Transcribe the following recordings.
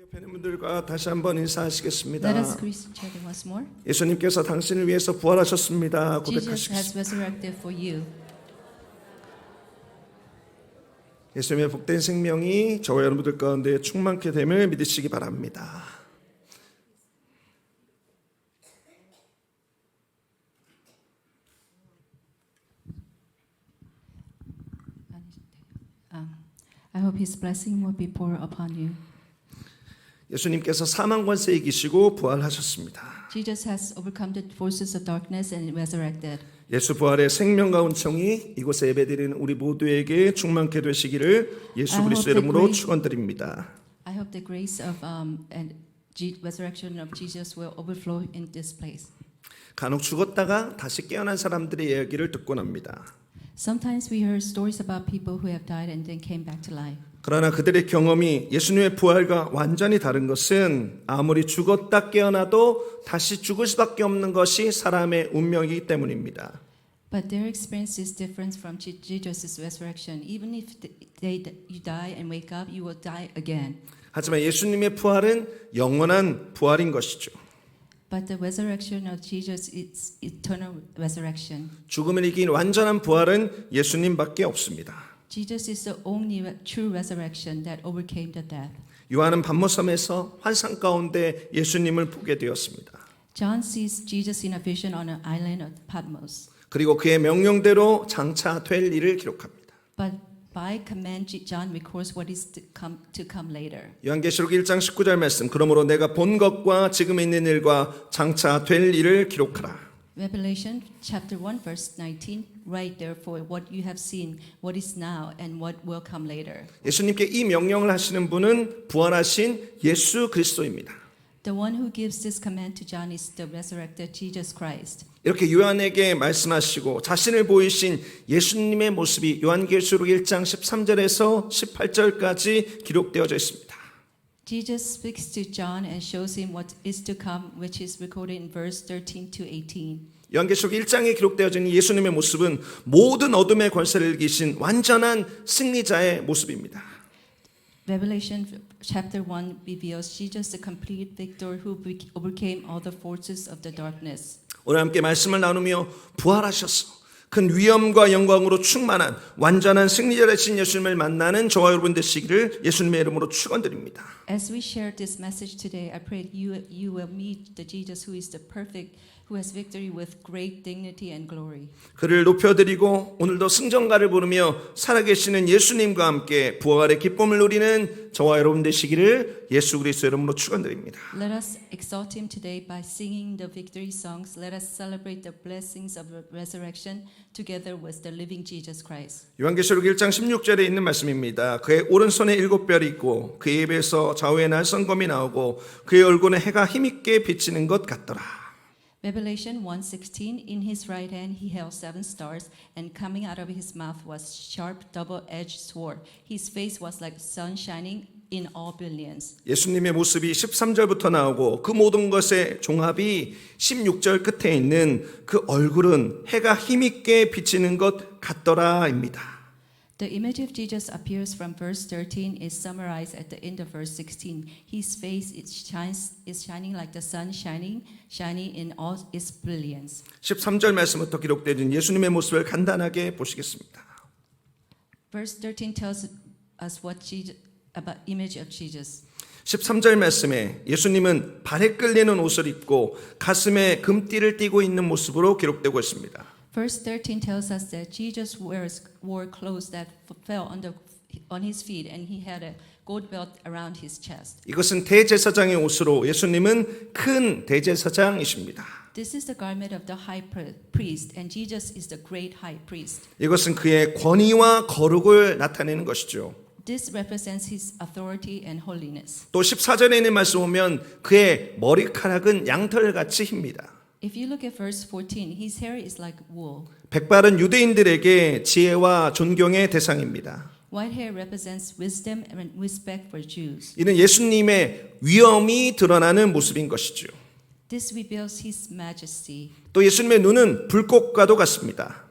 옆에 있는 분들과 다시 한번 인사하시겠습니다. Let us greet each other once more. 예수님께서 당신을 위해서 부활하셨습니다. Jesus 고백하시겠습니다. has resurrected for you. 예수님의 복된 생명이 저와 여러분들 가운데 충만케 됨을 믿으시기 바랍니다. I hope His blessing will be poured upon you. 예수님께서 사망 권세에 이기시고 부활하셨습니다. Jesus has overcome the forces of darkness and resurrected. 예수 부활의 생명과 은총이 이곳에 예배드리는 우리 모두에게 충만케 되시기를 예수 그리스도의 이름으로 축원드립니다. I hope the grace of and resurrection of Jesus will overflow in this place. 간혹 죽었다가 다시 깨어난 사람들의 이야기를 듣곤 합니다. Sometimes we heard stories about people who have died and then came back to life. 그러나 그들의 경험이 예수님의 부활과 완전히 다른 것은 아무리 죽었다 깨어나도 다시 죽을 수밖에 없는 것이 사람의 운명이기 때문입니다. But their experience is different from Jesus' resurrection. Even if you die and wake up, you will die again. 하지만 예수님의 부활은 영원한 부활인 것이죠. But the resurrection of Jesus is eternal resurrection. 죽음을 이긴 완전한 부활은 예수님밖에 없습니다. Jesus is the only true resurrection that overcame the death. 요한은 밤모섬에서 환상 가운데 예수님을 보게 되었습니다. John sees Jesus in a vision on an island of Patmos. 그리고 그의 명령대로 장차 될 일을 기록합니다. But by command, John records what is to come later. 요한계시록 1장 19절 말씀. 그러므로 내가 본 것과 지금 있는 일과 장차 될 일을 기록하라. Revelation chapter 1 verse 19. Write therefore what you have seen, what is now, and what will come later. 예수님께 이 명령을 하시는 분은 부활하신 예수 그리스도입니다. The one who gives this command to John is the resurrected Jesus Christ. 이렇게 요한에게 말씀하시고 자신을 보이신 예수님의 모습이 요한계시록 1장 13절에서 18절까지 기록되어져 있습니다. Jesus speaks to John and shows him what is to come, which is recorded in verse 13 to 18. 요한계시록 1장에 기록되어져 있는 예수님의 모습은 모든 어둠의 권세를 이기신 완전한 승리자의 모습입니다. Revelation chapter 1 reveals Jesus the complete victor who overcame all the forces of the darkness. 오늘 함께 말씀을 나누며 부활하셔서 큰 위엄과 영광으로 충만한 완전한 승리자 되신 예수님을 만나는 저와 여러분 되시기를 예수님의 이름으로 축원드립니다. As we share this message today, I pray you will meet the Jesus who is the perfect, who has victory with great dignity and glory. 그를 높여드리고 오늘도 승전가를 부르며 살아계시는 예수님과 함께 부활의 기쁨을 누리는 저와 여러분 되시기를 예수 그리스도의 이름으로 축원드립니다. Let us exalt him today by singing the victory songs. Let us celebrate the blessings of resurrection together with the living Jesus Christ. 요한계시록 1장 16절에 있는 말씀입니다. 그의 오른손에 7별이 있고 그의 입에서 좌우에 날성검이 나오고 그의 얼굴에 해가 힘있게 비치는 것 같더라. Revelation 1:16. In his right hand he held 7 stars, and coming out of his mouth was sharp double-edged sword. His face was like sun shining in all brilliance. 예수님의 모습이 13절부터 나오고 그 모든 것의 종합이 16절 끝에 있는 그 얼굴은 해가 힘있게 비치는 것 같더라입니다. The image of Jesus appears from verse 13 is summarized at the end of verse 16. His face is shining like the sun shining in all its brilliance. 13절 말씀부터 기록되어 예수님의 모습을 간단하게 보시겠습니다. Verse 13 tells us what Jesus, about image of Jesus. 13절 말씀에 예수님은 발에 끌리는 옷을 입고 가슴에 금띠를 띠고 있는 모습으로 기록되고 있습니다. Verse 13 tells us that Jesus wore clothes that fell on his feet, and he had a gold belt around his chest. 이것은 대제사장의 옷으로 예수님은 큰 대제사장이십니다. This is the garment of the high priest, and Jesus is the great high priest. 이것은 그의 권위와 거룩을 나타내는 것이죠. This represents his authority and holiness. 또 14절에 있는 말씀 보면 그의 머리카락은 양털같이 힙니다. If you look at verse 14, his hair is like wool. 백발은 유대인들에게 지혜와 존경의 대상입니다. White hair represents wisdom and respect for Jews. 이는 예수님의 위엄이 드러나는 모습인 것이죠. This reveals his majesty. 또 예수님의 눈은 불꽃과도 같습니다.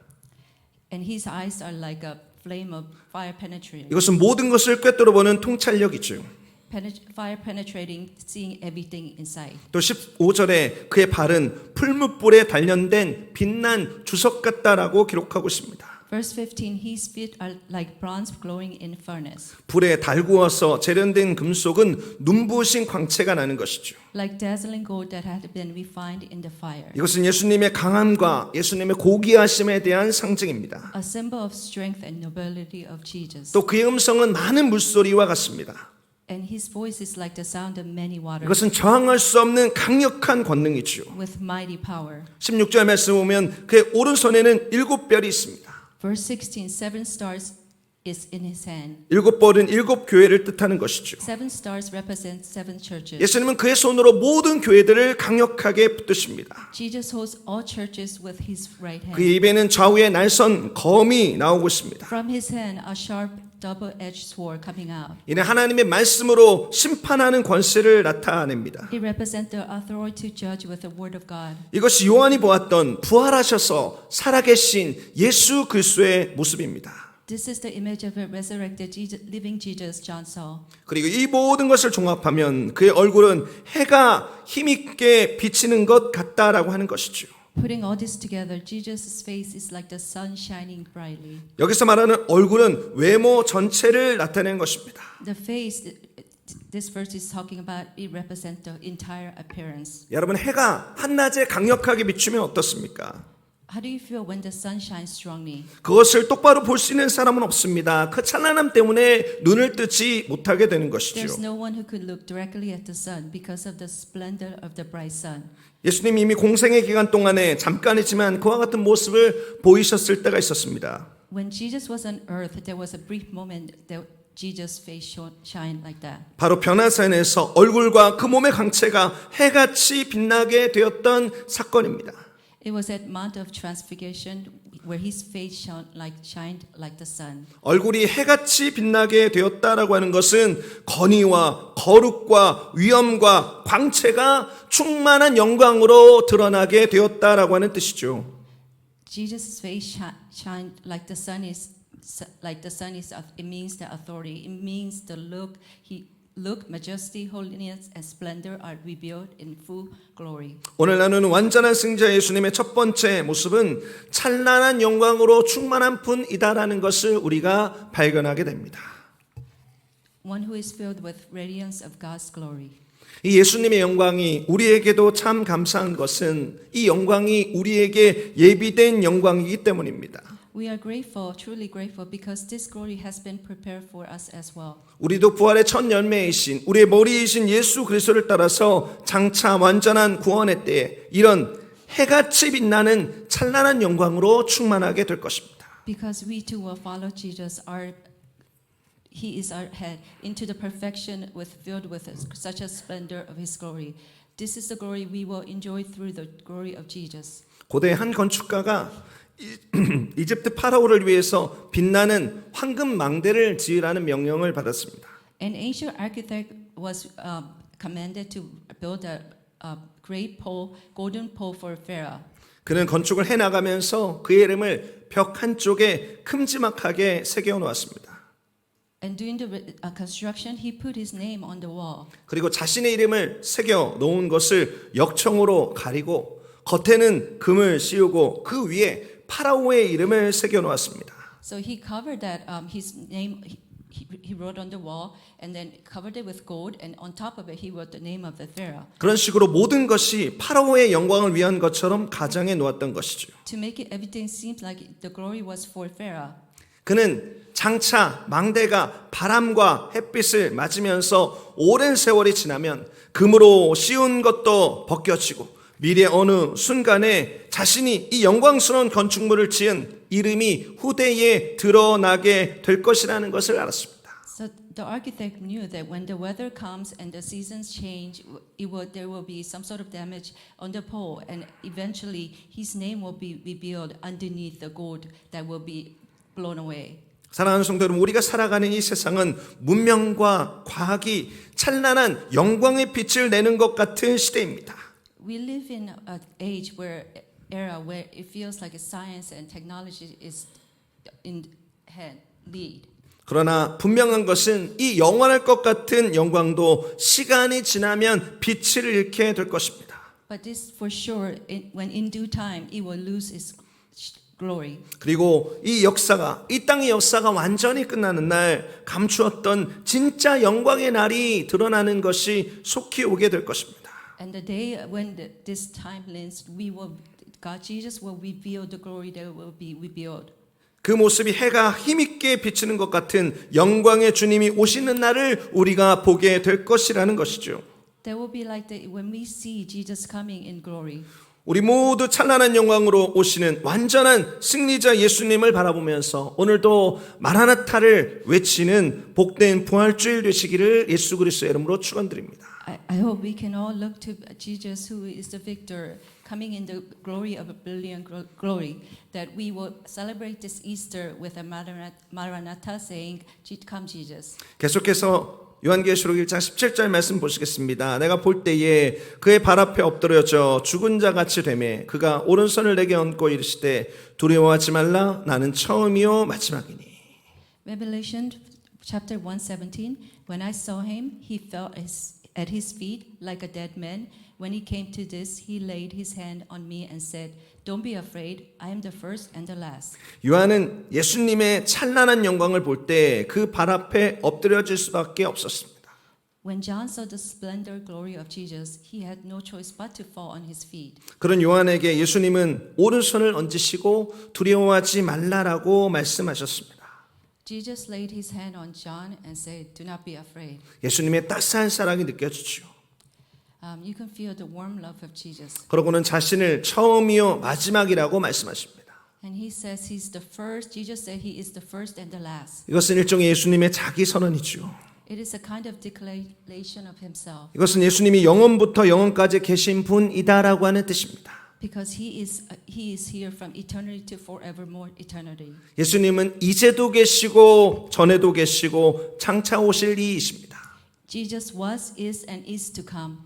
And his eyes are like a flame of fire penetrating. 이것은 모든 것을 꿰뚫어보는 통찰력이죠. fire penetrating, seeing everything inside. 또 15절에 그의 발은 풀무불에 단련된 빛난 주석 같다라고 기록하고 있습니다. Verse 15, his feet are like bronze glowing in furnace, 불에 달구어서 재련된 금속은 눈부신 광채가 나는 것이죠. like dazzling gold that had been refined in the fire. 이것은 예수님의 강함과 예수님의 고귀하심에 대한 상징입니다. A symbol of strength and nobility of Jesus. 또 그의 음성은 많은 물소리와 같습니다. And his voice is like the sound of many waters, 이것은 저항할 수 없는 강력한 권능이죠. with mighty power. 16절 말씀 보면 그의 오른손에는 7별이 있습니다. Verse 16, 7 stars is in his hand. 7벌은 7 교회를 뜻하는 것이죠. 7 stars represent 7 churches. 예수님은 그의 손으로 모든 교회들을 강력하게 붙드십니다. Jesus holds all churches with his right hand. 그의 입에는 좌우에 날선 검이 나오고 있습니다. From his hand, a sharp double-edged sword coming out. 이는 하나님의 말씀으로 심판하는 권세를 나타냅니다. It represents the authority to judge with the word of God. 이것이 요한이 보았던 부활하셔서 살아계신 예수 그리스도의 모습입니다. This is the image of a resurrected living Jesus, John saw. 그리고 이 모든 것을 종합하면 그의 얼굴은 해가 힘있게 비치는 것 같다라고 하는 것이죠. Putting all this together, Jesus' face is like the sun shining brightly. 여기서 말하는 얼굴은 외모 전체를 나타낸 것입니다. The face, this verse is talking about, it represents the entire appearance. 여러분, 해가 한낮에 강력하게 비추면 어떻습니까? How do you feel when the sun shines strongly? 그것을 똑바로 볼 수 있는 사람은 없습니다. 그 찬란함 때문에 눈을 뜨지 못하게 되는 것이죠. There's no one who could look directly at the sun because of the splendor of the bright sun. 예수님이 이미 공생의 기간 동안에 잠깐이지만 그와 같은 모습을 보이셨을 때가 있었습니다. When Jesus was on earth, there was a brief moment that Jesus' face shined like that. 바로 변화산에서 얼굴과 그 몸의 강체가 해같이 빛나게 되었던 사건입니다. It was at Mount of Transfiguration where his face shined like the sun. 얼굴이 해같이 빛나게 되었다라고 하는 것은 건의와 거룩과 위엄과 광채가 충만한 영광으로 드러나게 되었다라고 하는 뜻이죠. Jesus' face shined like the sun is it means the authority. It means the look, majesty, holiness, and splendor are revealed in full glory. 오늘 나누는 완전한 승자 예수님의 첫 번째 모습은 찬란한 영광으로 충만한 분이다라는 것을 우리가 발견하게 됩니다. One who is filled with radiance of God's glory. 이 예수님의 영광이 우리에게도 참 감사한 것은 이 영광이 우리에게 예비된 영광이기 때문입니다. We are grateful, truly grateful, because this glory has been prepared for us as well. 우리도 부활의 첫 열매이신 우리의 머리이신 예수 그리스도를 따라서 장차 완전한 구원의 때에 이런 해같이 빛나는 찬란한 영광으로 충만하게 될 것입니다. Because we too will follow Jesus, He is our head, into the perfection filled with such a splendor of His glory. This is the glory we will enjoy through the glory of Jesus. 고대 한 건축가가 이집트 파라오를 위해서 빛나는 황금 망대를 지으라는 명령을 받았습니다. An ancient architect was commanded to build a great pole, golden pole for Pharaoh. 그는 건축을 해나가면서 그의 이름을 벽 한쪽에 큼지막하게 새겨 놓았습니다. And during the construction, he put his name on the wall. 그리고 자신의 이름을 새겨 놓은 것을 역청으로 가리고 겉에는 금을 씌우고 그 위에 파라오의 이름을 새겨 놓았습니다. So he covered that his name. He wrote on the wall and then covered it with gold, and on top of it he wrote the name of the Pharaoh. 그런 식으로 모든 것이 파라오의 영광을 위한 것처럼 가장해 놓았던 것이죠. To make it everything seems like the glory was for Pharaoh. 그는 장차 망대가 바람과 햇빛을 맞으면서 오랜 세월이 지나면 금으로 씌운 것도 벗겨지고 미래 어느 순간에 자신이 이 영광스러운 건축물을 지은 이름이 후대에 드러나게 될 것이라는 것을 알았습니다. So the architect knew that when the weather comes and the seasons change, there will be some sort of damage on the pole, and eventually his name will be revealed underneath the gold that will be blown away. 사랑하는 성도 여러분, 우리가 살아가는 이 세상은 문명과 과학이 찬란한 영광의 빛을 내는 것 같은 시대입니다. We live in an age era where it feels like science and technology is in lead. 그러나 분명한 것은 이 영원할 것 같은 영광도 시간이 지나면 빛을 잃게 될 것입니다. But this for sure, when in due time, it will lose its glory. 그리고 이 역사가, 이 땅의 역사가 완전히 끝나는 날 감추었던 진짜 영광의 날이 드러나는 것이 속히 오게 될 것입니다. And the day when this time ends, God Jesus will reveal the glory that will be revealed. 그 모습이 해가 힘있게 비치는 것 같은 영광의 주님이 오시는 날을 우리가 보게 될 것이라는 것이죠. That will be like when we see Jesus coming in glory. 우리 모두 찬란한 영광으로 오시는 완전한 승리자 예수님을 바라보면서 오늘도 마라나타를 외치는 복된 부활주일 되시기를 예수 그리스도의 이름으로 축원드립니다. I hope we can all look to Jesus, who is the victor, coming in the glory of a brilliant glory, that we will celebrate this Easter with a Maranatha saying, "Come, Jesus." 계속해서 요한계시록 1장 17절 말씀 보시겠습니다. 내가 볼 때에 그의 발 앞에 엎드려져 죽은 자 같이 되매 그가 오른손을 내게 얹고 이르시되 두려워하지 말라 나는 처음이요 마지막이니. Revelation chapter 1:17. When I saw him, he fell at his feet like a dead man. When he came to this, he laid his hand on me and said, "Don't be afraid. I am the first and the last." 요한은 예수님의 찬란한 영광을 볼 때 그 발 앞에 엎드려질 수밖에 없었습니다. When John saw the splendor glory of Jesus, he had no choice but to fall on his feet. 그런 요한에게 예수님은 오른손을 얹으시고 두려워하지 말라라고 말씀하셨습니다. Jesus laid his hand on John and said, "Do not be afraid." 예수님의 따스한 사랑이 느껴지죠. You can feel the warm love of Jesus. 그러고는 자신을 처음이요 마지막이라고 말씀하십니다. And he says he's the first. Jesus said he is the first and the last. 이것은 일종의 예수님의 자기 선언이죠. It is a kind of declaration of himself. 이것은 예수님이 영원부터 영원까지 계신 분이다라고 하는 뜻입니다. Because he is here from eternity to forevermore eternity. 예수님은 이제도 계시고 전에도 계시고 장차 오실 이이십니다. Jesus was, is, and is to come.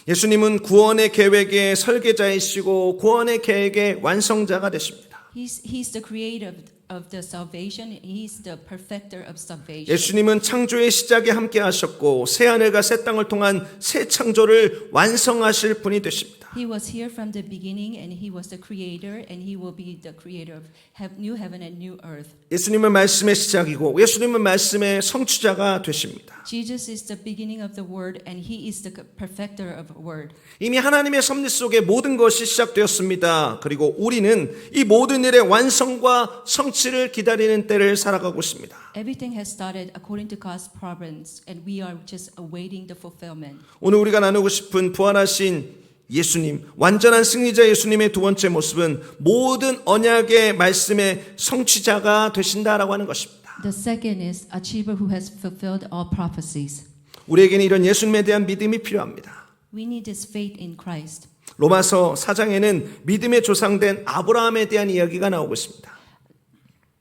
예수님은 구원의 계획의 설계자이시고 구원의 계획의 완성자가 되십니다. He's the creator of the salvation. He's the perfecter of salvation. 예수님은 창조의 시작에 함께 하셨고 새 하늘과 새 땅을 통한 새 창조를 완성하실 분이 되십니다. He was here from the beginning, and he was the creator, and he will be the creator of new heaven and new earth. 예수님은 말씀의 시작이고 예수님은 말씀의 성취자가 되십니다. Jesus is the beginning of the word, and he is the perfecter of word. 이미 하나님의 섭리 속에 모든 것이 시작되었습니다. 그리고 우리는 이 모든 일의 완성과 성취를 기다리는 때를 살아가고 있습니다. Everything has started according to God's providence, and we are just awaiting the fulfillment. 오늘 우리가 나누고 싶은 부활하신 예수님, 완전한 승리자 예수님의 두 번째 모습은 모든 언약의 말씀의 성취자가 되신다라고 하는 것입니다. The second is achiever who has fulfilled all prophecies. 우리에게는 이런 예수님에 대한 믿음이 필요합니다. We need this faith in Christ. 로마서 4장에는 믿음의 조상된 아브라함에 대한 이야기가 나오고 있습니다.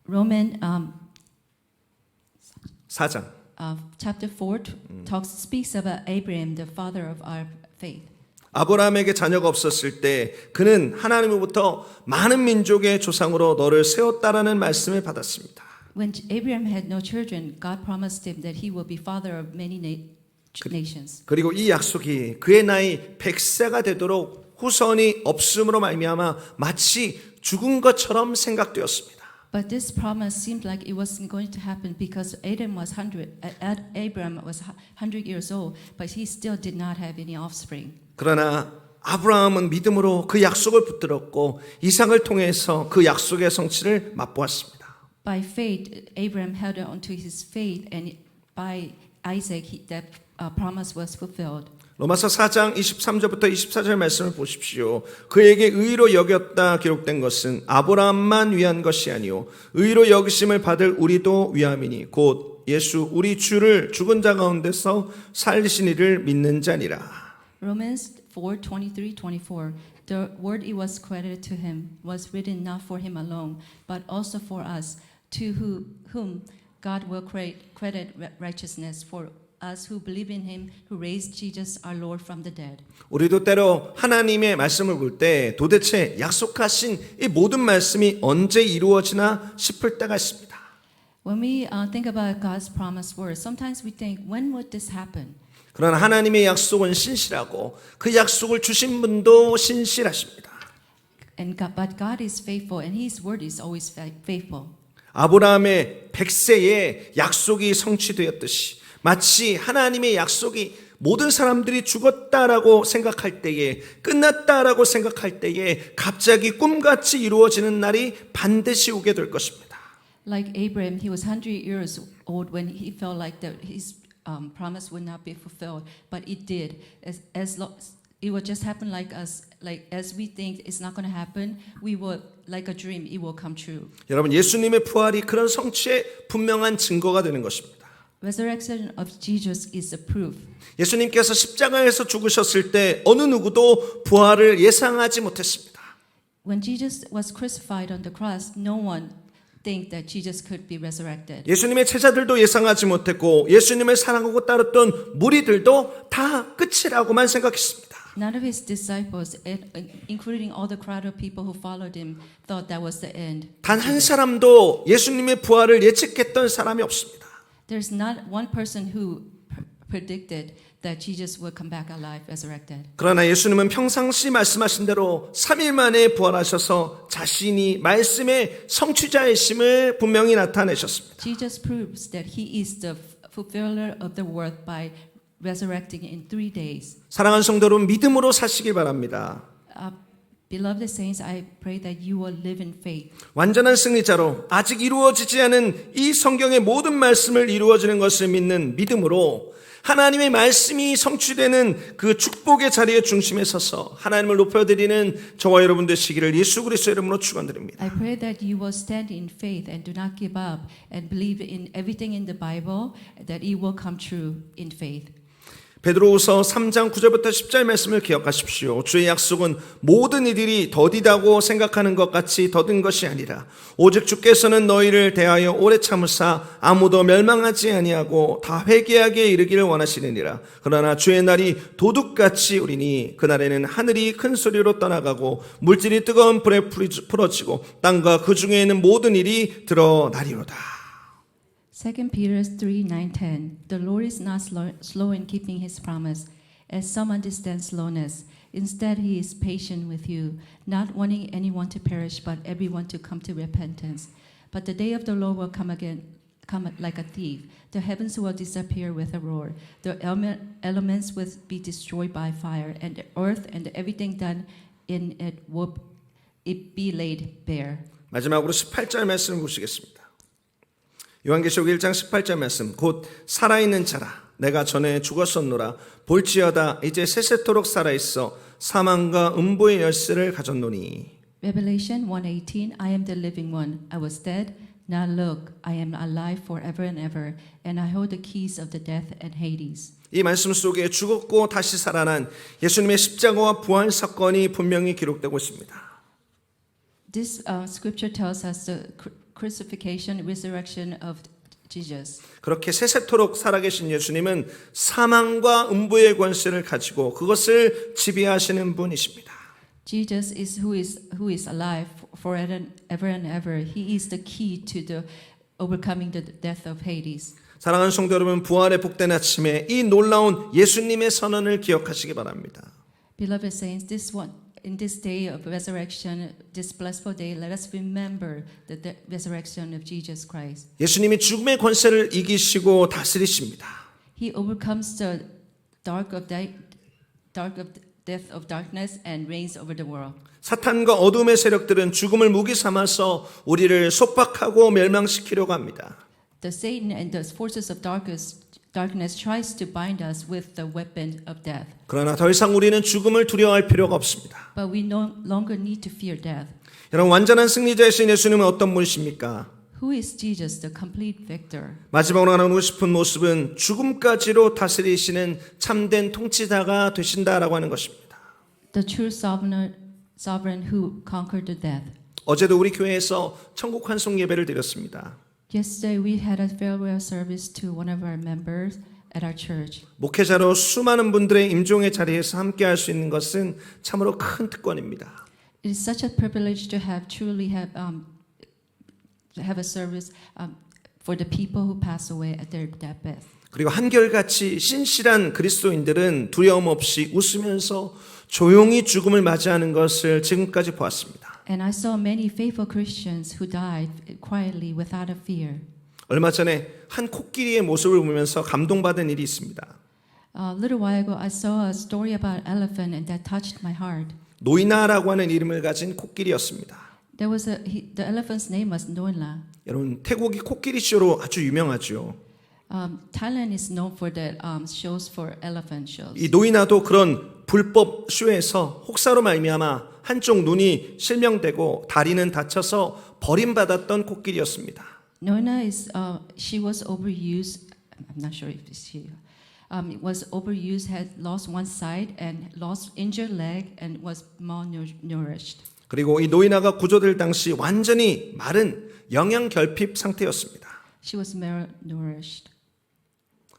Roman 4장. chapter 4 speaks about Abraham, the father of our faith. 아브라함에게 자녀가 없었을 때 그는 하나님으로부터 많은 민족의 조상으로 너를 세웠다라는 말씀을 받았습니다. When Abraham had no children, God promised him that he will be father of many nations. 그리고 이 약속이 그의 나이 100세가 되도록 후손이 없음으로 말미암아 마치 죽은 것처럼 생각되었습니다. But this promise seemed like it wasn't going to happen because Abraham was 100 years old, but he still did not have any offspring. 그러나 아브라함은 믿음으로 그 약속을 붙들었고 이삭을 통해서 그 약속의 성취를 맛보았습니다. By faith, Abraham held on to his faith, and by Isaac, that promise was fulfilled. 로마서 4장 23절부터 24절 말씀을 보십시오. 그에게 의로 여겼다 기록된 것은 아브라함만 위한 것이 아니요 의로 여기심을 받을 우리도 위함이니 곧 예수 우리 주를 죽은 자 가운데서 살리신 이를 믿는 자니라. Romans 4:23-24. The word it was credited to him was written not for him alone, but also for us, to whom God will credit righteousness for us who believe in him who raised Jesus our Lord from the dead. 우리도 때로 하나님의 말씀을 볼 때 도대체 약속하신 이 모든 말씀이 언제 이루어지나 싶을 때가 있습니다. When we think about God's promised word, sometimes we think, when would this happen? 그러나 하나님의 약속은 신실하고 그 약속을 주신 분도 신실하십니다. But God is faithful, and His word is always faithful. 아브라함의 100세에 약속이 성취되었듯이 마치 하나님의 약속이 모든 사람들이 죽었다라고 생각할 때에 끝났다라고 생각할 때에 갑자기 꿈같이 이루어지는 날이 반드시 오게 될 것입니다. Like Abraham, he was 100 years old when he felt like that his promise would not be fulfilled, but it did. It will just happen like us. Like as we think it's not going to happen, we will like a dream. It will come true. 여러분, 예수님의 부활이 그런 성취의 분명한 증거가 되는 것입니다. Resurrection of Jesus is a proof. 예수님께서 십자가에서 죽으셨을 때 어느 누구도 부활을 예상하지 못했습니다. When Jesus was crucified on the cross, no one think that Jesus could be resurrected. 예수님의 제자들도 예상하지 못했고 예수님을 사랑하고 따랐던 무리들도 다 끝이라고만 생각했습니다. None of his disciples, including all the crowd of people who followed him, thought that was the end. 단 한 사람도 예수님의 부활을 예측했던 사람이 없습니다. There's not one person who predicted that Jesus would come back alive, resurrected. 그러나 예수님은 평상시 말씀하신 대로 3일 만에 부활하셔서 자신이 말씀의 성취자이심을 분명히 나타내셨습니다. Jesus proves that he is the fulfiller of the word by resurrecting in 3 days. 사랑하는 성도 여러분, 믿음으로 사시길 바랍니다. Beloved saints, I pray that you will live in faith. 완전한 승리자로 아직 이루어지지 않은 이 성경의 모든 말씀을 이루어지는 것을 믿는 믿음으로 하나님의 말씀이 성취되는 그 축복의 자리의 중심에 서서 하나님을 높여드리는 저와 여러분 되시기를 예수 그리스도의 이름으로 축원드립니다. I pray that you will stand in faith and do not give up and believe in everything in the Bible, that it will come true in faith. 베드로후서 3장 9절부터 10절 말씀을 기억하십시오. 주의 약속은 모든 이들이 더디다고 생각하는 것 같이 더딘 것이 아니라 오직 주께서는 너희를 대하여 오래 참으사 아무도 멸망하지 아니하고 다 회개하게 이르기를 원하시느니라. 그러나 주의 날이 도둑같이 오리니 그날에는 하늘이 큰 소리로 떠나가고 물질이 뜨거운 불에 풀어지고 땅과 그 중에 있는 모든 일이 드러나리로다. 2 Peter 3:9-10. The Lord is not slow in keeping his promise, as some understand slowness. Instead, he is patient with you, not wanting anyone to perish, but everyone to come to repentance. But the day of the Lord will come like a thief. The heavens will disappear with a roar. The elements will be destroyed by fire, and the earth and everything done in it will be laid bare. 마지막으로 18절 말씀을 보시겠습니다. 요한계시록 1장 18절 말씀. 곧 살아있는 자라 내가 전에 죽었었노라 볼지어다 이제 세세토록 살아있어 사망과 음부의 열쇠를 가졌노니. Revelation 1:18. I am the living one. I was dead. Now look, I am alive forever and ever, and I hold the keys of the death and Hades. 이 말씀 속에 죽었고 다시 살아난 예수님의 십자가와 부활 사건이 분명히 기록되고 있습니다. This scripture tells us the crucifixion, resurrection of Jesus. 그렇게 세세토록 살아계신 예수님은 사망과 음부의 권세를 가지고 그것을 지배하시는 분이십니다. Jesus is who is alive forever and ever. He is the key to the overcoming the death of Hades. 사랑하는 성도 여러분, 부활의 복된 아침에 이 놀라운 예수님의 선언을 기억하시기 바랍니다. Beloved saints, in this day of resurrection, this blissful day, let us remember the resurrection of Jesus Christ. 예수님이 죽음의 권세를 이기시고 다스리십니다. He overcomes the dark of death of darkness and reigns over the world. 사탄과 어둠의 세력들은 죽음을 무기 삼아서 우리를 속박하고 멸망시키려고 합니다. The Satan and the forces of darkness tries to bind us with the weapon of death. 그러나 더 이상 우리는 죽음을 두려워할 필요가 없습니다. But we no longer need to fear death. 여러분, 완전한 승리자이신 예수님은 어떤 분이십니까? Who is Jesus, the complete victor? 마지막으로 나누고 싶은 모습은 죽음까지로 다스리시는 참된 통치자가 되신다라고 하는 것입니다. The true sovereign who conquered the death. 어제도 우리 교회에서 천국 환송 예배를 드렸습니다. Yesterday we had a farewell service to one of our members at our church. 목회자로 수많은 분들의 임종의 자리에서 함께할 수 있는 것은 참으로 큰 특권입니다. It is such a privilege to have a service for the people who pass away at their deathbed. 그리고 한결같이 신실한 그리스도인들은 두려움 없이 웃으면서 조용히 죽음을 맞이하는 것을 지금까지 보았습니다. And I saw many faithful Christians who died quietly without a fear. 얼마 전에 한 코끼리의 모습을 보면서 감동받은 일이 있습니다. A little while ago, I saw a story about an elephant, and that touched my heart. 노이나라고 하는 이름을 가진 코끼리였습니다. There was the elephant's name was Noina. 여러분 태국이 코끼리 쇼로 아주 유명하죠. Thailand is known for the shows for elephant shows. 이 노이나도 그런 불법 쇼에서 혹사로 말미암아 한쪽 눈이 실명되고 다리는 다쳐서 버림받았던 코끼리였습니다. Noina is she was overused. I'm not sure if she was overused, had lost one side and lost injured leg and was malnourished. 그리고 이 노이나가 구조될 당시 완전히 마른 영양 결핍 상태였습니다. She was malnourished.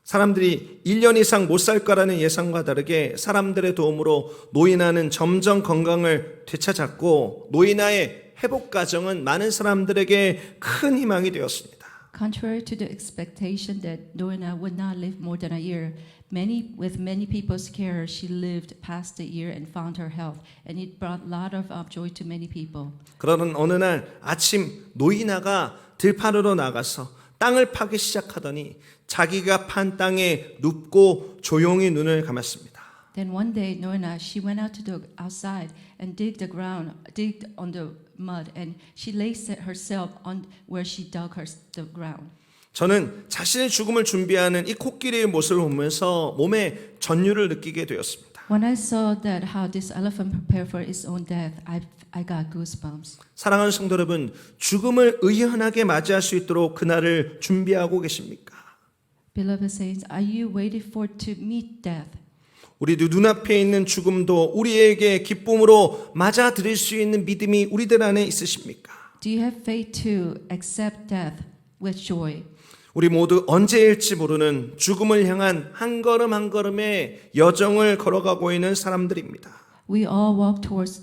사람들이 1년 이상 못 살 거라는 예상과 다르게 사람들의 도움으로 노이나는 점점 건강을 되찾았고 노이나의 회복 과정은 많은 사람들에게 큰 희망이 되었습니다. Contrary to the expectation that Noina would not live more than a year, with many people's care, she lived past the year and found her health, and it brought a lot of joy to many people. 그러던 어느 날 아침 노이나가 들판으로 나가서 땅을 파기 시작하더니 자기가 판 땅에 눕고 조용히 눈을 감았습니다. Then one day, Noina, she went out to the outside and digged on the mud, and she lay herself on where she dug the ground. 저는 자신의 죽음을 준비하는 이 코끼리의 모습을 보면서 몸에 전율을 느끼게 되었습니다. When I saw that how this elephant prepared for its own death, I got goosebumps. 사랑하는 성도 여러분, 죽음을 의연하게 맞이할 수 있도록 그날을 준비하고 계십니까? Beloved saints, are you waiting for to meet death? 우리 눈앞에 있는 죽음도 우리에게 기쁨으로 맞아들일 수 있는 믿음이 우리들 안에 있으십니까? Do you have faith to accept death with joy? 우리 모두 언제일지 모르는 죽음을 향한 한 걸음 한 걸음의 여정을 걸어가고 있는 사람들입니다. We all walk towards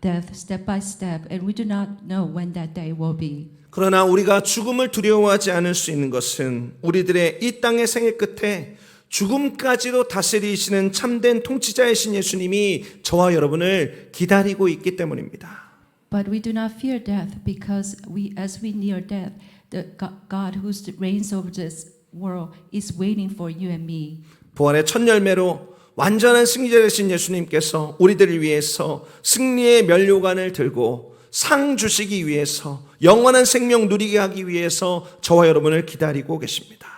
death step by step, and we do not know when that day will be. 그러나 우리가 죽음을 두려워하지 않을 수 있는 것은 우리들의 이 땅의 생애 끝에 죽음까지도 다스리시는 참된 통치자이신 예수님이 저와 여러분을 기다리고 있기 때문입니다. But we do not fear death because as we near death, the God who reigns over this world is waiting for you and me. 부활의 첫 열매로 완전한 승리자 되신 예수님께서 우리들을 위해서 승리의 면류관을 들고 상 주시기 위해서 영원한 생명 누리게 하기 위해서 저와 여러분을 기다리고 계십니다.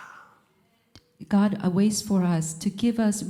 God waits for us to give us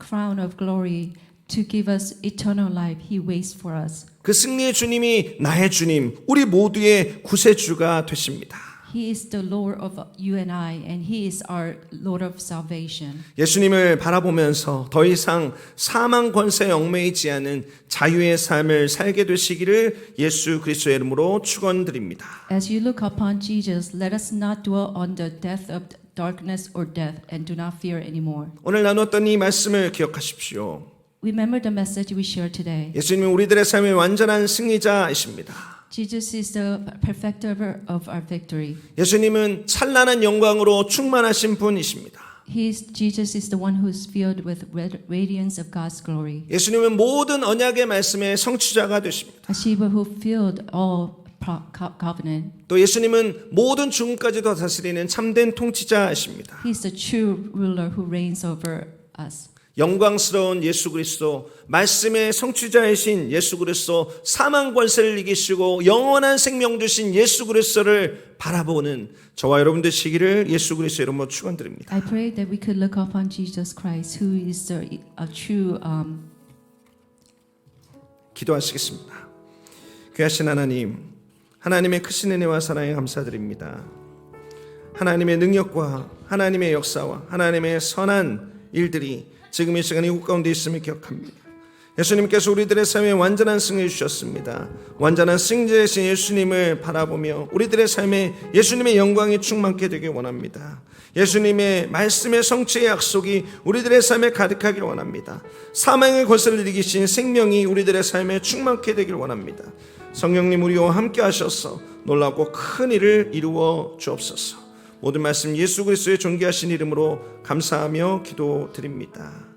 crown of glory, to give us eternal life. He waits for us. 그 승리의 주님이 나의 주님, 우리 모두의 구세주가 되십니다. He is the Lord of you and I, and He is our Lord of salvation. 예수님을 바라보면서 더 이상 사망 권세에 얽매이지 않은 자유의 삶을 살게 되시기를 예수 그리스도의 이름으로 축원드립니다. As you look upon Jesus, let us not dwell on the death of darkness or death, and do not fear anymore. 오늘 나눴던 이 말씀을 기억하십시오. Remember the message we shared today. 예수님은 우리들의 삶의 완전한 승리자이십니다. Jesus is the perfecter of our victory. 예수님은 찬란한 영광으로 충만하신 분이십니다. Jesus is the one who is filled with radiance of God's glory. 예수님은 모든 언약의 말씀의 성취자가 되십니다. A sheep who filled all covenant. 또 예수님은 모든 죽음까지도 다스리는 참된 통치자이십니다. He is the true ruler who reigns over us. 영광스러운 예수 그리스도, 말씀의 성취자이신 예수 그리스도, 사망 권세를 이기시고 영원한 생명 주신 예수 그리스도를 바라보는 저와 여러분 되시기를 예수 그리스도 이름으로 축원드립니다. I pray that we could look upon Jesus Christ, who is the true. 기도하시겠습니다. 귀하신 하나님, 하나님의 크신 은혜와 사랑에 감사드립니다. 하나님의 능력과 하나님의 역사와 하나님의 선한 일들이 지금 이 시간 이곳 가운데 있음을 기억합니다. 예수님께서 우리들의 삶에 완전한 승리를 주셨습니다. 완전한 승리자이신 예수님을 바라보며 우리들의 삶에 예수님의 영광이 충만케 되길 원합니다. 예수님의 말씀의 성취의 약속이 우리들의 삶에 가득하길 원합니다. 사망의 권세를 이기신 생명이 우리들의 삶에 충만케 되길 원합니다. 성령님 우리와 함께 하셔서 놀랍고 큰 일을 이루어 주옵소서. 모든 말씀 예수 그리스도의 존귀하신 이름으로 감사하며 기도드립니다.